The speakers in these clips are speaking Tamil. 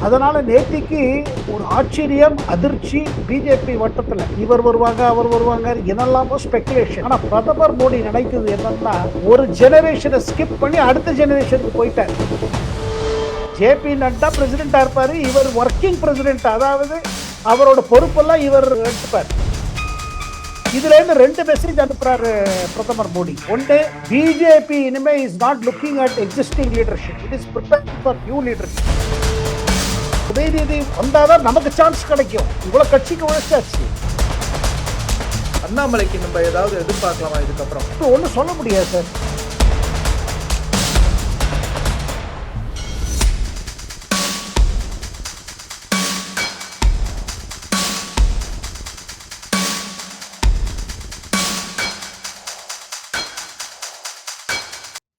அதனால நேத்திக்கு ஒரு ஆச்சரியம், அதிர்ச்சி பிஜேபி வட்டத்துல. இவர் வருவாங்க, அவர் வருவாங்க, என்னெல்லாமோ ஸ்பெகுலேஷன். ஆனா பிரதமர் மோடி நினைத்தது என்னன்னா, ஒரு ஜெனரேஷனை ஸ்கிப் பண்ணி அடுத்த ஜெனரேஷனுக்கு போயிட்டார். ஜேபி நட்டா பிரசிடென்டா இருப்பாரு, இவர் ஒர்க்கிங் பிரசிடென்ட், அதாவது அவரோட பொறுப்பெல்லாம் இவர் எடுத்துப்பார். இதுல இருந்து ரெண்டு மெசேஜ் அனுப்புறாரு பிரதமர் மோடி. ஒன்று, பிஜேபி இனிமே is not looking at existing leadership, it is preparing for new leadership. Udhayanidhi வந்தாதான் நமக்கு சான்ஸ் கிடைக்கும். இவ்வளவு கட்சிக்கு உழைச்சாச்சு. அண்ணாமலைக்கு நம்ம ஏதாவது எதிர்பார்க்கலாமா இதுக்கப்புறம்? ஒன்றும் சொல்ல முடியாது சார்.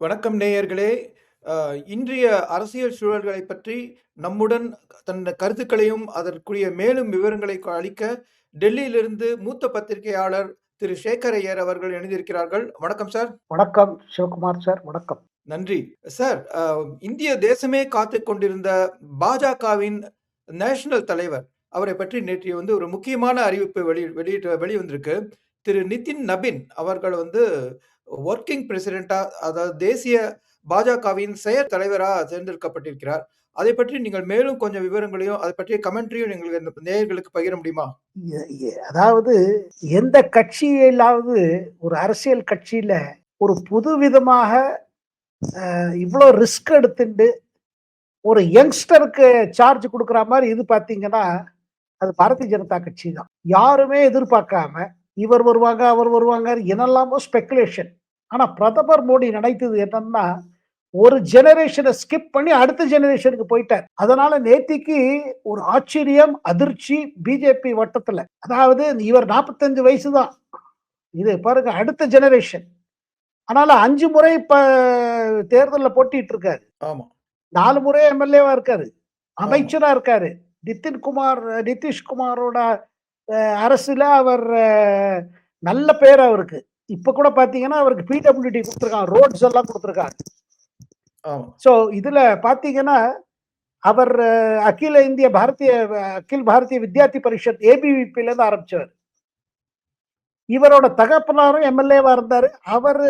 வணக்கம் நேயர்களே. இன்றைய அரசியல் சூழல்களை பற்றி நம்முடன் தன் கருத்துக்களையும் அதற்குரிய மேலும் விவரங்களை அளிக்க டெல்லியிலிருந்து மூத்த பத்திரிகையாளர் திரு சேகர் ஐயர் அவர்கள் இணைந்திருக்கிறார்கள். வணக்கம் சார். வணக்கம் சிவகுமார் சார். வணக்கம். நன்றி சார். இந்திய தேசமே காத்து கொண்டிருந்த பாஜகவின் நேஷனல் தலைவர் அவரை பற்றி நேற்று ஒரு முக்கியமான அறிவிப்பு வெளிவந்திருக்கு. திரு நிதின் நபின் அவர்கள் ஒர்க்கிங் பிரசிடென்டா, அதாவது தேசிய பாஜகவின் செயற் தலைவரா தேர்ந்தெடுக்கப்பட்டிருக்கிறார். அதை பற்றி நீங்கள் மேலும் கொஞ்சம் விவரங்களையும் அதை பற்றிய கமெண்ட்ரியும் எங்களுக்கு நேயர்களுக்கு பகிர முடியுமா? அதாவது எந்த கட்சியிலாவது ஒரு அரசியல் கட்சியில ஒரு புது விதமாக இவ்வளவு ரிஸ்க் எடுத்துட்டு ஒரு யங்ஸ்டருக்கு சார்ஜ் கொடுக்குற மாதிரி இது பாத்தீங்கன்னா அது பாரதிய ஜனதா கட்சி தான். யாருமே எதிர்பார்க்காம இவர் வருவாங்க, அவர் வருவாங்க, என்னெல்லாமோ ஸ்பெகுலேஷன். ஆனா பிரதமர் மோடி நினைத்தது என்னன்னா, ஒரு ஜெனரேஷனை ஸ்கிப் பண்ணி அடுத்த ஜெனரேஷனுக்கு போயிட்டார். அதனால நேத்திக்கு ஒரு ஆச்சரியம், அதிர்ச்சி பிஜேபி வட்டத்துல. அதாவது இவர் 45 வயசு தான். இது பாருங்க, அடுத்த ஜெனரேஷன். ஆனால 5 முறை தேர்தலில் போட்டிட்டு இருக்காரு. ஆமா, 4 முறை எம்எல்ஏவா இருக்காரு, அமைச்சரா இருக்காரு. நிதிஷ்குமாரோட அரசுல அவர் நல்ல பேர் அவருக்கு. இப்ப கூட பாத்தீங்கன்னா அவருக்கு பிடபிள்யூடி கொடுத்துருக்காங்க, ரோட்ஸ் எல்லாம் கொடுத்துருக்காங்க. சோ இதுல பாத்தீங்கன்னா அவர் அகில பாரதிய வித்யார்த்தி பரிஷத் ஏபிவிபில இருந்து ஆரம்பிச்சவர். இவரோட தகப்பனாரும் எம்எல்ஏவா இருந்தாரு. அவர்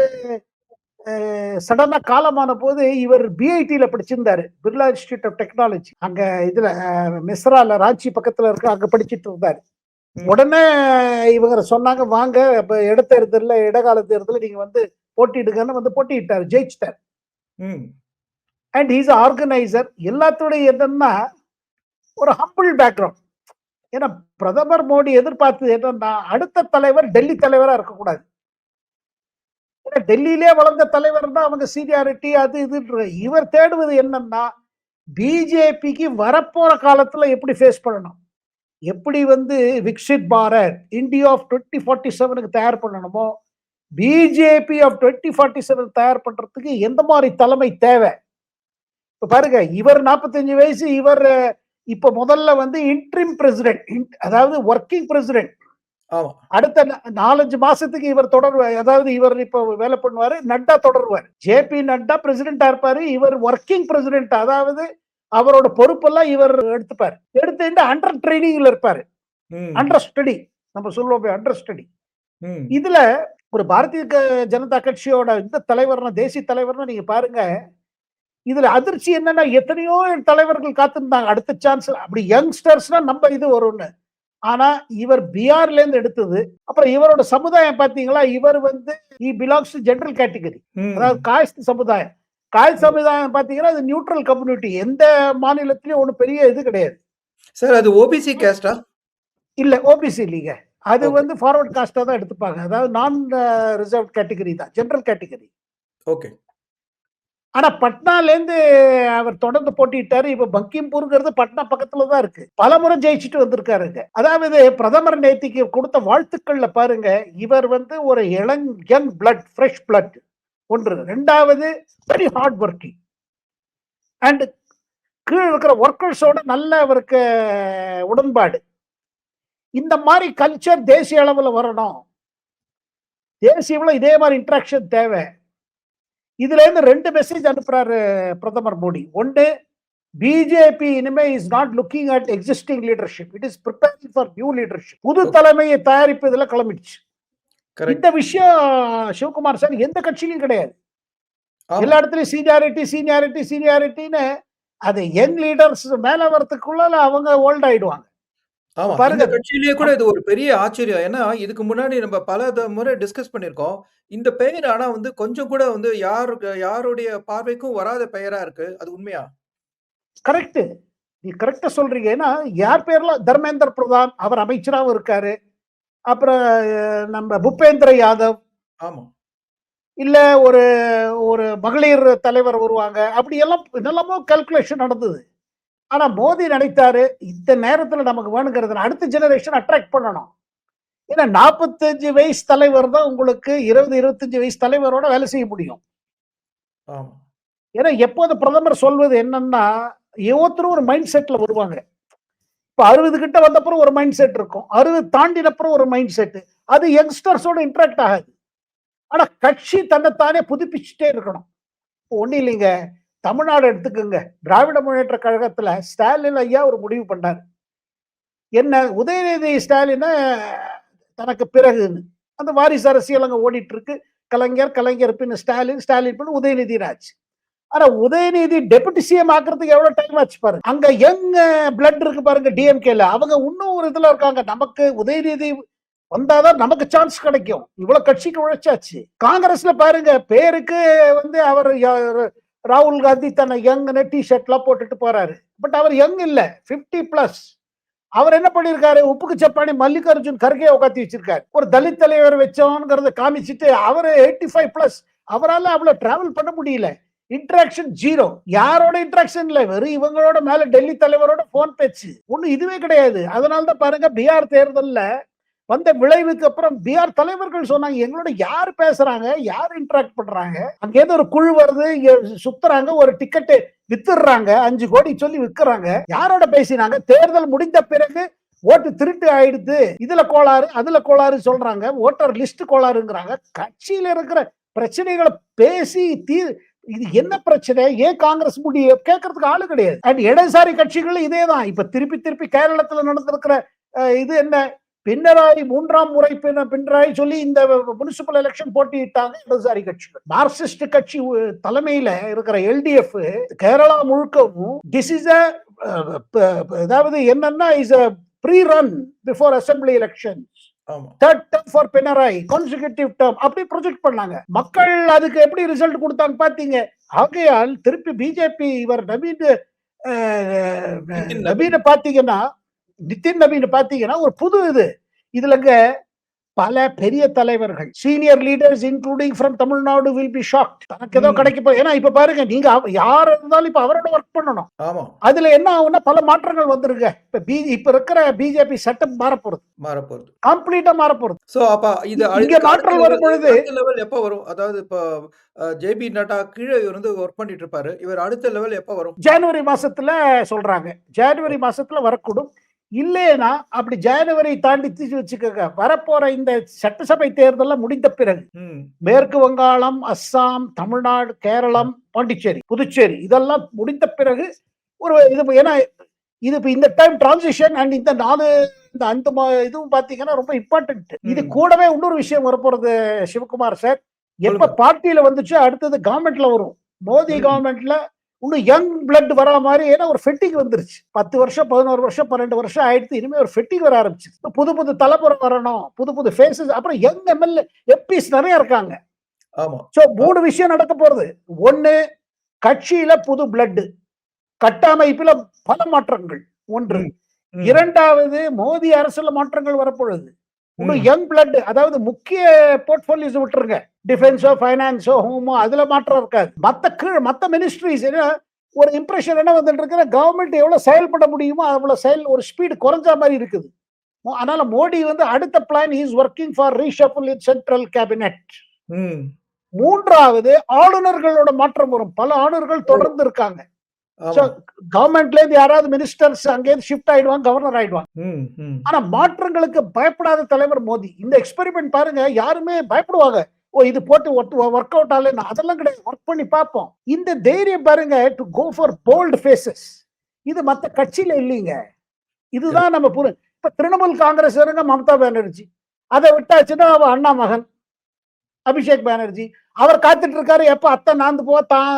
சடனா காலமான போது இவர் பிஐடில படிச்சிருந்தாரு, பிர்லா இன்ஸ்டிடியூட் ஆஃப் டெக்னாலஜி. அங்க இதுல மிஸ்ரால, ராஞ்சி பக்கத்துல இருக்க, அங்க படிச்சிட்டு இருந்தாரு. உடனே இவங்க சொன்னாங்க, வாங்க இடகால தேர்தலில் நீங்க போட்டிடுங்கன்னு போட்டிட்டாரு, ஜெயிச்சிட்டார். And he's organiser. எல்லாத்தோடைய என்னன்னா ஒரு ஹம்பிள் பேக்ரவுண்ட். ஏன்னா பிரதமர் மோடி எதிர்பார்த்தது என்னன்னா, அடுத்த தலைவர் டெல்லி தலைவரா இருக்கக்கூடாது. ஏன்னா டெல்லியிலே வளர்ந்த தலைவர் தான் அவங்க சீனியாரிட்டி அது இது. இவர் தேடுவது என்னன்னா, பிஜேபிக்கு வரப்போற காலத்துல எப்படி ஃபேஸ் பண்ணணும், எப்படி விக்ஷித் பாரத் இந்தியா ஆஃப் 2047 தயார் பண்ணணுமோ, பிஜேபி ஆஃப் 2047 தயார் பண்றதுக்கு எந்த மாதிரி தலைமை தேவை. இப்ப பாருங்க, இவர் 45 வயசு. இவர் இப்ப முதல்ல இன்ட்ரிம் பிரசிடென்ட், அதாவது ஒர்க்கிங் பிரசிடென்ட். அடுத்த 4-5 மாசத்துக்கு இவர் தொடர்வார். அதாவது இவர் இப்ப வேலை பண்ணுவாரு, நட்டா தொடர்வார். ஜேபி நட்டா பிரசிடென்டா இருப்பாரு, இவர் ஒர்க்கிங் பிரசிடென்ட், அதாவது அவரோட பொறுப்பெல்லாம் இவர் எடுத்துப்பார். எடுத்து அண்டர் ட்ரைனிங்ல இருப்பாரு, அண்டர் ஸ்டடி. நம்ம சொல்லுவோம் அண்டர் ஸ்டடி. இதுல ஒரு பாரதிய ஜனதா கட்சியோட இந்த தலைவர்னா, தேசிய தலைவர்னா நீங்க பாருங்க, இதுல அதிர்ச்சி என்னன்னா, எத்தனையோ தலைவர்கள் காத்திருந்தாங்க அடுத்த சான்ஸ். அப்படி யங்ஸ்டர்ஸ்னா நம்ம இது வரும்னு. ஆனா இவர் பிஆர்ல இருந்து எடுத்தது. அப்புறம் இவரோட சமுதாயம் பாத்தீங்களா, இவர் he belongs to general category, அதாவது காஸ்ட் சமுதாயம். காய் சமுதாயம் பாத்தீங்கன்னா அது நியூட்ரல் கம்யூனிட்டி. எந்த மாநிலத்திலயும் ஒண்ணு பெரிய இது கிடையாது சார். அது ஓபிசி காஸ்டா? இல்ல, ஓபிசி இல்லைங்க. அது ஃபார்வர்ட் காஸ்டா தான் எடுத்துப்பாங்க. அதாவது நான் ரிசர்வ் கேட்டகரி தான், ஜெனரல் கேட்டகரி. ஓகே. ஆனா பட்னால இருந்து அவர் தொடர்ந்து போட்டிட்டாரு. இப்ப பங்கிம்பூர்ங்கிறது பட்னா பக்கத்துல தான் இருக்கு. பல முறை ஜெயிச்சுட்டு வந்திருக்காருங்க. அதாவது பிரதமர் நேத்திக்கு கொடுத்த வாழ்த்துக்கள்ல பாருங்க, இவர் ஒரு யங் பிளட், ஃப்ரெஷ் பிளட் ஒன்று. ரெண்டாவது, வெரி ஹார்ட் ஒர்க்கிங். அண்ட் கீழே இருக்கிற ஒர்க்கர்ஸோட நல்ல அவருக்கு உடன்பாடு. இந்த மாதிரி கல்ச்சர் தேசிய அளவில் வரணும். தேசிய அளவில் இதே மாதிரி இன்ட்ராக்ஷன் தேவை. இதுல இருந்து ரெண்டு மெசேஜ் அனுப்புறாரு பிரதமர் மோடி. ஒன்று, பிஜேபி இனிமே is not looking at existing leadership, it is preparing for new leadership. புது தலைமையை தயாரிப்பதுல கிளம்பிடுச்சு. இந்த விஷயம் சிவகுமார் சார் எந்த கட்சியிலும் கிடையாது. எல்லா இடத்துலயும் சீனியாரிட்டின்னு அது யங் லீடர்ஸ் மேல வரதுக்குள்ள அவங்க ஓல்ட் ஆயிடுவாங்க. பாருங்க, கட்சியிலேயே கூட இது ஒரு பெரிய ஆச்சரியம். ஏன்னா இதுக்கு முன்னாடி நம்ம பல முறை டிஸ்கஸ் பண்ணிருக்கோம். இந்த பெயர் ஆனா வந்து கொஞ்சம் கூட வந்து யாருடைய பார்வைக்கும் வராத பெயரா இருக்கு. அது உண்மையா? கரெக்ட், நீ கரெக்டா சொல்றீங்க. ஏன்னா யார் பேர்ல தர்மேந்திர பிரதான் அவர் அமைச்சராகவும் இருக்காரு. அப்புறம் நம்ம பூபேந்திர யாதவ், ஆமா, இல்ல ஒரு ஒரு மகளிர் தலைவர் வருவாங்க. அப்படி எல்லாம் இதெல்லாமோ கால்குலேஷன் நடந்தது. ஆனா மோடி நினைத்தாரு இந்த நேரத்துல நமக்கு வேணுங்கிறது அடுத்த ஜெனரேஷன் அட்ராக்ட் பண்ணணும். ஏன்னா 45 வயசு தலைவர் தான் உங்களுக்கு 20-25 வயசு தலைவரோட வேலை செய்ய முடியும். ஏன்னா எப்போது பிரதமர் சொல்வது என்னன்னா, ஒவ்வொருத்தரும் ஒரு மைண்ட் செட்ல வருவாங்க. இப்ப 60 கிட்ட வந்தப்புறம் ஒரு மைண்ட் செட் இருக்கும், 60 தாண்டினப்புறம் ஒரு மைண்ட் செட். அது யங்ஸ்டர்ஸோட இன்டராக்ட் ஆகாது. ஆனா கட்சி தன்னைத்தானே புதுப்பிச்சுட்டே இருக்கணும். ஒண்ணு இல்லைங்க, தமிழ்நாடு எடுத்துக்கோங்க. திராவிட முன்னேற்ற கழகத்துல ஸ்டாலின் ஐயா ஒரு முடிவு பண்ணார். என்ன, உதயநிதி ஸ்டாலின் தனக்கு பிறகு அந்த வாரிசு அரசியல் அங்க ஓடிட்டு இருக்கு. கலைஞர் பின் ஸ்டாலின் பின் உதயநிதி ஆச்சு. ஆனா உதயநிதி டெபுட்டி சிஎம் ஆக்குறதுக்கு எவ்வளவு டைம் ஆச்சு பாருங்க. அங்க யங் பிளட் இருக்கு பாருங்க டிஎம்கேல. அவங்க இன்னும் ஒரு இதுல இருக்காங்க. நமக்கு உதயநிதி வந்தாதான் நமக்கு சான்ஸ் கிடைக்கும். இவ்வளவு கட்சிக்கு உழைச்சாச்சு. காங்கிரஸ்ல பாருங்க, பேருக்கு வந்து அவர் ராகுல் காந்தி தன்னை யங்னு டி ஷர்ட் எல்லாம் போட்டுட்டு போறாரு. பட் அவர் யங் இல்ல, 50+. அவர் என்ன பண்ணிருக்காரு, உப்புக்கு சப்பானி மல்லிகார்ஜுன் கர்கே உட்காந்து வச்சிருக்காரு. ஒரு தலித் தலைவர் வச்சோங்கிறத காமிச்சிட்டு அவரு 85+. அவரால் அவ்வளவு டிராவல் பண்ண முடியல. Interaction zero. யாரோட இன்டராக்ஷன் இல்ல, வெறும் இவங்களோட மேல டெல்லி தலைவரோட போன் பேச்சு ஒண்ணு இதுவே கிடையாது. அதனால்தான் பாருங்க பீகார் தேர்தல்ல வந்த விளைவுக்கு அப்புறம் பீகார் தலைவர்கள் சொன்னாங்க, எங்களோட யார் பேசுறாங்க, யார் இன்டராக்ட் பண்றாங்க, அங்கேருந்து ஒரு குழு வருது, சுத்துறாங்க, ஒரு டிக்கெட் வித்துறாங்க, 5 கோடி சொல்லி விற்கிறாங்க. யாரோட பேசினாங்க? தேர்தல் முடிந்த பிறகு ஓட்டு திருட்டு ஆயிடுது, இதுல கோளாறு அதுல கோளாறு சொல்றாங்க, ஓட்டர் லிஸ்ட் கோளாறுங்கிறாங்க. கட்சியில இருக்கிற பிரச்சனைகளை பேசி இது என்ன பிரச்சனை, ஏன் காங்கிரஸ் முடிய கேட்கறதுக்கு ஆளு கிடையாது. அண்ட் இடதுசாரி கட்சிகள் இதேதான். இப்ப திருப்பி கேரளத்துல நடந்திருக்கிற இது என்ன, பினராயி 3ஆம் முறை பினராயி சொல்லி இந்த முனிசிபல் எலெக்ஷன் போட்டியிட்டாங்க இடதுசாரி கட்சிகள். மார்க்சிஸ்ட் கட்சி தலைமையில இருக்கிற எல்டிஎஃப் கேரளா முழுக்கவும் திஸ் இஸ் அதாவது என்னன்னா is a pre-run before assembly elections. Third term for Pinarayi, consecutive term அப்படி ப்ரொஜெக்ட் பண்ணாங்க. மக்கள் அதுக்கு எப்படி ரிசல்ட் கொடுத்தாங்க பாத்தீங்க. ஆகையால் திருப்பி பிஜேபி இவர் நவீன பாத்தீங்கன்னா, நிதின் நவீன் பாத்தீங்கன்னா ஒரு புது இதுலங்க பல பெரிய தலைவர்கள், senior leaders including from Tamil Nadu will be shocked. தனக்கு ஏதோ கிடைக்க, ஏன்னா இப்ப பாருங்க, நீங்க யார் இருந்தாலும் இப்ப அவரோட ஒர்க் பண்ணணும். அதுல என்ன ஆகும்னா பல மாற்றங்கள் வந்துருங்க. இப்ப இருக்கிற பிஜேபி செட்டப் மாறப்போறது, கம்ப்ளீட்டா மாறப்போறது. சோ அப்ப இது இங்க மாற்றம் வரும் பொழுது லெவல் எப்ப வரும்? அதாவது இப்ப ஜேபி நட்டா கீழே இவர் வந்து ஒர்க் பண்ணிட்டு இருப்பாரு, இவர் அடுத்த லெவல் எப்ப வரும்? ஜனவரி மாசத்துல சொல்றாங்க, ஜனவரி மாசத்துல வரக்கூடும். இல்லைன்னா அப்படி ஜனவரி தாண்டி வச்சுக்கோங்க, வரப்போற இந்த சட்டசபை தேர்தல் முடிந்த பிறகு மேற்கு வங்காளம், அஸ்ஸாம், தமிழ்நாடு, கேரளம், பாண்டிச்சேரி, புதுச்சேரி இதெல்லாம் முடிந்த பிறகு ஒரு இது. ஏன்னா இது இந்த டைம் டிரான்சிஷன் அண்ட் இந்த 4 இந்த இதுவும் பாத்தீங்கன்னா ரொம்ப இம்பார்ட்டன்ட். இது கூடவே இன்னொரு விஷயம் வரப்போறது சிவகுமார் சார். எப்ப பார்ட்டியில வந்துச்சு அடுத்தது கவர்மெண்ட்ல வரும். மோடி கவர்மெண்ட்ல இன்னும் யங் பிளட் வரா மாதிரி, ஏன்னா ஒரு ஃபெட்டிக் வந்துருச்சு. 10 வருஷம் 11 வருஷம் 12 வருஷம் ஆயிடுத்து. இனிமே ஒரு ஃபெட்டிக் வர ஆரம்பிச்சு. புது தலைமுறை வரணும், புது ஃபேஸஸ். அப்புறம் யங் எம்எல்ஏ எம்பிஸ் நிறைய இருக்காங்க. சோ 3 விஷயம் நடக்க போறது. ஒண்ணு, கட்சியில புது பிளட், கட்டமைப்பில பல மாற்றங்கள் ஒன்று. இரண்டாவது, மோடி அரசுல மாற்றங்கள் வரப்போகுது. இன்னும் யங் பிளட், அதாவது முக்கிய போர்ட்போலியோஸ் விட்டுருங்க, டிஃபென்ஸோ ஃபைனான்ஸோ ஹோமோ, அதுல மாற்றம் இருக்காது. மத்த மினிஸ்ட்ரிஸ் ஒரு இம்ப்ரெஷன் என்ன வந்துட்டு இருக்கிற, கவர்மெண்ட் எவ்வளவு செயல்பட முடியுமோ அவ்வளவு ஒரு ஸ்பீடு குறைஞ்ச மாதிரி இருக்குது. அதனால மோடி வந்து அடுத்த plan is working for reshuffle in central cabinet. மூன்றாவது, ஆளுநர்களோட மாற்றம் வரும். பல ஆளுநர்கள் தொடர்ந்து இருக்காங்க. கவர்மெண்ட்ல இருந்து யாராவது மினிஸ்டர்ஸ் அங்கே ஷிஃப்ட் ஆயிடுவாங்க, கவர்னர் ஆயிடுவாங்க. ஆனா மாற்றங்களுக்கு பயப்படாத தலைவர் மோடி. இந்த எக்ஸ்பெரிமெண்ட் பாருங்க, யாருமே பயப்படுவாங்க, ஓ இது போட்டு ஒர்க் அவுட் ஆகல, அதெல்லாம் கிடையாது, ஒர்க் பண்ணி பார்ப்போம். இந்த தைரியம் பாருங்க, to go for bold faces. இது மத்த கட்சியில இல்லைங்க. இதுதான் நம்ம இப்ப திரிணாமுல் காங்கிரஸ் மம்தா பானர்ஜி, அதை விட்டாச்சுன்னா அவ அண்ணா மகன் அபிஷேக் பானர்ஜி, அவர் காத்துட்டு இருக்காரு எப்ப அத்தை நாந்து போ தான்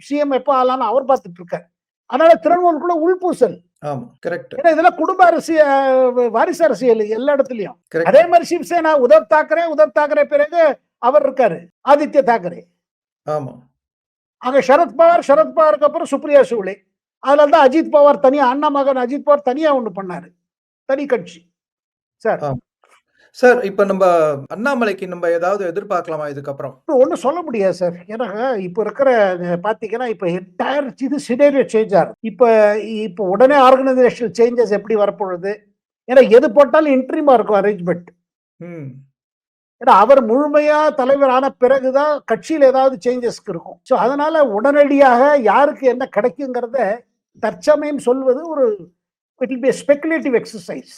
சிஎம் எப்ப ஆளான்னு அவர் பார்த்துட்டு இருக்காரு. அதனால திரிணாமுலுக்குள்ள உள்பூசல். ஏன்னா இதெல்லாம் குடும்ப அரசியல், வாரிசு அரசியல் எல்லா இடத்துலயும். அதே மாதிரி சிவசேனா உத்தவ் தாக்கரே பிறகு அவர் இருக்காரு ஆதித்ய தாக்கரே. அங்க சரத்பவாருக்கு அப்புறம் சுப்ரியா சூலே. அதுல தான் அஜித் பவார் தனியா, அண்ணா மகன் அஜித் பவார் தனியா ஒண்ணு பண்ணாரு, தனி கட்சி. சார் சார் இப்ப நம்ம அண்ணாமலைக்கு நம்ம ஏதாவது எதிர்பார்க்கலாமா இதுக்கப்புறம்? ஒன்றும் சொல்ல முடியாது சார். ஏன்னா இப்போ இருக்கிற பார்த்தீங்கன்னா இப்போ என்டையர் இது சினேரியோ சேஞ்ச் ஆகும். இப்போ உடனே ஆர்கனைசேஷனல் சேஞ்சஸ் எப்படி வரப்போகுது? ஏன்னா எது போட்டாலும் இன்ட்ரீமா இருக்கும் அரேஞ்ச்மெண்ட். ஏன்னா அவர் முழுமையா தலைவர் ஆன பிறகுதான் கட்சியில் ஏதாவது சேஞ்சஸ் இருக்கும். ஸோ அதனால உடனடியாக யாருக்கு என்ன கிடைக்குங்கிறத தற்சமயம் சொல்வது ஒரு it will be speculative exercise.